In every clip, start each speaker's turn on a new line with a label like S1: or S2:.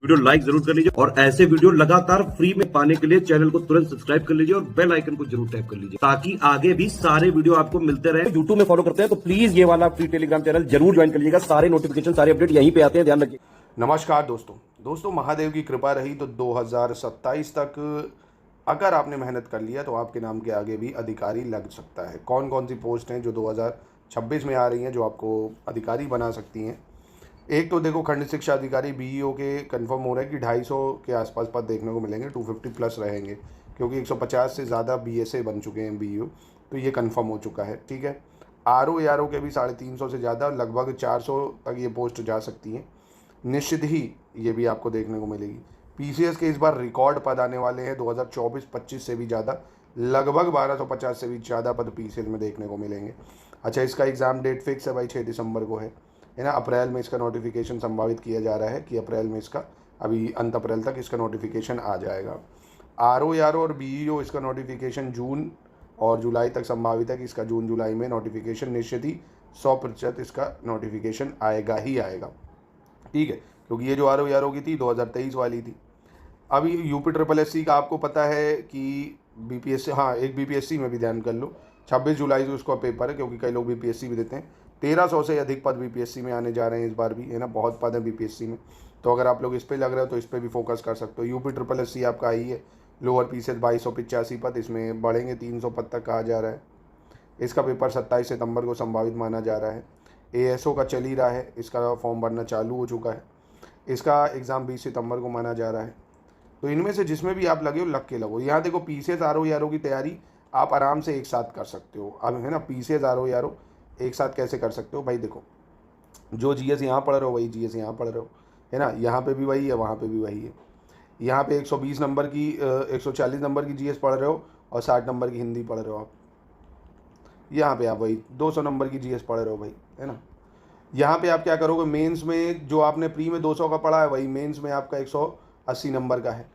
S1: Video like जरूर कर लीजिए और ऐसे वीडियो लगातार फ्री में पाने के लिए चैनल को तुरंत सब्सक्राइब कर लीजिए और बेल आइकन को जरूर टैप कर लीजिए ताकि आगे भी सारे वीडियो आपको मिलते रहे। यूट्यूब में फॉलो करते हैं तो प्लीज ये वाला फ्री टेलीग्राम चैनल जरूर ज्वाइन कर लीजिएगा। सारे नोटिफिकेशन सारे अपडेट यहीं पे आते हैं, ध्यान रखिए।
S2: नमस्कार दोस्तों महादेव की कृपा रही तो 2027 तक अगर आपने मेहनत कर लिया तो आपके नाम के आगे भी अधिकारी लग सकता है। कौन कौन सी पोस्ट हैं जो 2026 में आ रही हैं जो आपको अधिकारी बना सकती हैं? एक तो देखो, खंड शिक्षा अधिकारी बीईओ के कंफर्म हो रहा है कि 250 के आसपास पद देखने को मिलेंगे, 250 प्लस रहेंगे क्योंकि 150 से ज़्यादा बीएसए बन चुके हैं बीईओ, तो ये कंफर्म हो चुका है। ठीक है, आरओ के भी 350 से ज़्यादा, लगभग 400 तक ये पोस्ट जा सकती हैं। निश्चित ही ये भी आपको देखने को मिलेगी। पीसीएस के इस बार रिकॉर्ड पद आने वाले हैं 2024-25 से भी ज़्यादा, लगभग 1250 से भी ज़्यादा पद पीसीएस में देखने को मिलेंगे। अच्छा, इसका एग्ज़ाम डेट फिक्स है भाई, 6 दिसंबर को है ना। अप्रैल में इसका नोटिफिकेशन संभावित किया जा रहा है कि अप्रैल में इसका, अभी अंत अप्रैल तक इसका नोटिफिकेशन आ जाएगा। आरओ और बीईओ इसका नोटिफिकेशन जून और जुलाई तक संभावित है कि इसका जून जुलाई में नोटिफिकेशन निश्चित ही 100% इसका नोटिफिकेशन आएगा ही आएगा। ठीक है, क्योंकि ये जो आरओ की थी 2023 वाली थी। अभी यूपी ट्रिपल एस सी का आपको पता है कि बीपीएससी, हाँ एक बीपीएससी में भी ध्यान कर लो, 26 जुलाई से उसका पेपर है क्योंकि कई लोग बीपीएससी भी देते हैं। 1300 से अधिक पद बीपीएससी में आने जा रहे हैं इस बार भी, है ना। बहुत पद है बीपीएससी में, तो अगर आप लोग इस पे लग रहे हो तो इस पे भी फोकस कर सकते हो। यूपी ट्रिपल एस सी आपका आई है, लोअर पीसीएस 2285 पद, इसमें बढ़ेंगे 300 पद तक कहा जा रहा है। इसका पेपर 27 सितंबर को संभावित माना जा रहा है। एएसओ का चल ही रहा है, इसका फॉर्म भरना चालू हो चुका है। इसका एग्ज़ाम 20 सितंबर को माना जा रहा है। तो इनमें से जिसमें भी आप लगे हो लग के लगो। यहाँ देखो, पीसीएस आरओ की तैयारी आप आराम से एक साथ कर सकते हो। अब है ना, पीसीएस आरओ एक साथ कैसे कर सकते हो भाई? देखो, जो जीएस यहाँ पढ़ रहे हो वही जीएस यहाँ पढ़ रहे हो, है ना। यहाँ पे भी वही है, वहाँ पे भी वही है। यहाँ पे 120 नंबर की 140 नंबर की जीएस पढ़ रहे हो और 60 नंबर की हिंदी पढ़ रहे हो आप। यहाँ पे आप वही 200 नंबर की जीएस पढ़ रहे हो भाई, है ना। यहाँ पे आप क्या करोगे, मेंस में जो आपने प्री में 200 का पढ़ा है वही मेंस में आपका 180 नंबर का है।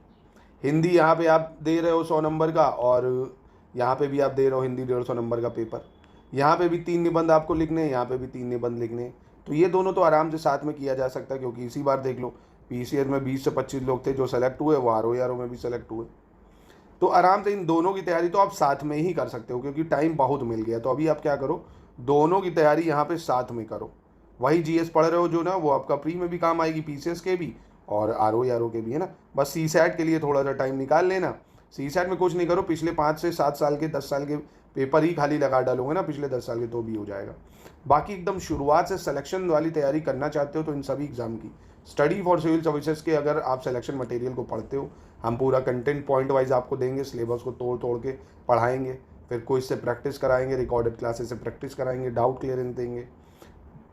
S2: हिंदी यहाँ पे आप दे रहे हो 100 नंबर का, और यहाँ पे भी आप दे रहे हो हिंदी 150 नंबर का पेपर। यहाँ पे भी 3 निबंध आपको लिखने हैं, यहाँ पे भी 3 निबंध लिखने हैं। तो ये दोनों तो आराम से साथ में किया जा सकता है क्योंकि इसी बार देख लो, पीसीएस में 20 से 25 लोग थे जो सेलेक्ट हुए, वो आरओ में भी सेलेक्ट हुए। तो आराम से इन दोनों की तैयारी तो आप साथ में ही कर सकते हो क्योंकि टाइम बहुत मिल गया। तो अभी आप क्या करो, दोनों की तैयारी यहाँ पे साथ में करो। वही जीएस पढ़ रहे हो जो ना, वो आपका प्री में भी काम आएगी, पीसीएस के भी और आरओ के भी, है ना। बस सीसैट के लिए थोड़ा सा टाइम निकाल लेना। सीसैट में कुछ नहीं करो, पिछले 5 से 7 साल के 10 साल के पेपर ही खाली लगा डालोगे ना पिछले 10 साल के, तो भी हो जाएगा। बाकी एकदम शुरुआत से सिलेक्शन वाली तैयारी करना चाहते हो तो इन सभी एग्जाम की स्टडी फॉर सिविल सर्विसेज के अगर आप सिलेक्शन मटेरियल को पढ़ते हो, हम पूरा कंटेंट पॉइंट वाइज आपको देंगे, सिलेबस को तोड़ तोड़ के पढ़ाएंगे, फिर क्विज से प्रैक्टिस कराएंगे, रिकॉर्डेड क्लासेस से प्रैक्टिस कराएंगे, डाउट क्लियरेंस देंगे,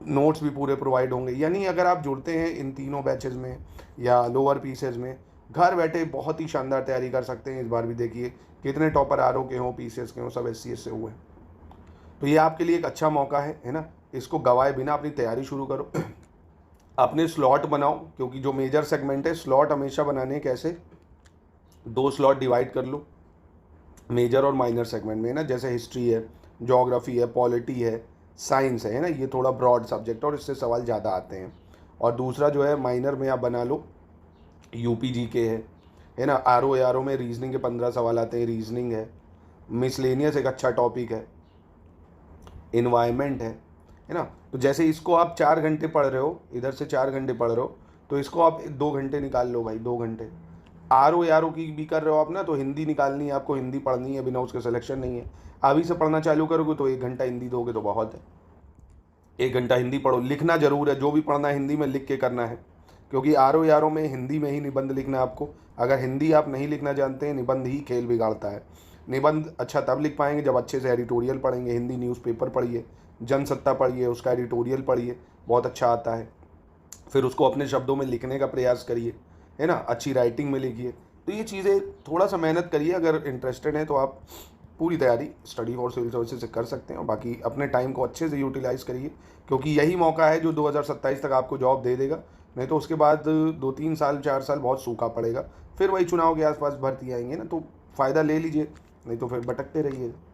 S2: नोट्स भी पूरे प्रोवाइड होंगे। यानी अगर आप जुड़ते हैं इन तीनों बैचेज में या लोअर पीसेज में, घर बैठे बहुत ही शानदार तैयारी कर सकते हैं। इस बार भी देखिए कितने टॉपर आरओ के हों, पीसीएस के हों, सब एससीएस से हुए। तो ये आपके लिए एक अच्छा मौका है ना। इसको गवाए बिना अपनी तैयारी शुरू करो। अपने स्लॉट बनाओ क्योंकि जो मेजर सेगमेंट है, स्लॉट हमेशा बनाने कैसे, 2 स्लॉट डिवाइड कर लो मेजर और माइनर सेगमेंट में, ना। जैसे हिस्ट्री है, ज्योग्राफी है, पॉलिटी है, साइंस है ना, ये थोड़ा ब्रॉड सब्जेक्ट और इससे सवाल ज़्यादा आते हैं। और दूसरा जो है माइनर में आप बना लो यूपी जीके है ना। आरओ में रीजनिंग के 15 सवाल आते हैं, रीजनिंग है। मिसलेनियस एक अच्छा टॉपिक है, इन्वायरमेंट है ना। तो जैसे इसको आप 4 घंटे पढ़ रहे हो, इधर से 4 घंटे पढ़ रहे हो, तो इसको आप 2 घंटे निकाल लो भाई, 2 घंटे। आरओ की भी कर रहे हो आप ना, तो हिंदी निकालनी है आपको, हिंदी पढ़नी है, बिना उसके सिलेक्शन नहीं है। अभी से पढ़ना चालू करोगे तो 1 घंटा हिंदी दोगे तो बहुत है। 1 घंटा हिंदी पढ़ो, लिखना जरूर है, जो भी पढ़ना है हिंदी में लिख के करना है क्योंकि आरओ में हिंदी में ही निबंध लिखना है आपको। अगर हिंदी आप नहीं लिखना जानते हैं, निबंध ही खेल बिगाड़ता है। निबंध अच्छा तब लिख पाएंगे जब अच्छे से एडिटोरियल पढ़ेंगे। हिंदी न्यूज़पेपर पढ़िए, जनसत्ता पढ़िए, उसका एडिटोरियल पढ़िए, बहुत अच्छा आता है। फिर उसको अपने शब्दों में लिखने का प्रयास करिए, है ना, अच्छी राइटिंग में लिखिए। तो ये चीज़ें थोड़ा सा मेहनत करिए, अगर इंटरेस्टेड हैं तो आप पूरी तैयारी स्टडी फॉर सिविल सर्विसेज से कर सकते हैं। और बाकी अपने टाइम को अच्छे से यूटिलाइज़ करिए क्योंकि यही मौका है जो 2027 तक आपको जॉब दे देगा। नहीं तो उसके बाद 2-3 साल 4 साल बहुत सूखा पड़ेगा, फिर वही चुनाव के आसपास भर्ती आएंगे ना, तो फ़ायदा ले लीजिए, नहीं तो फिर भटकते रहिए।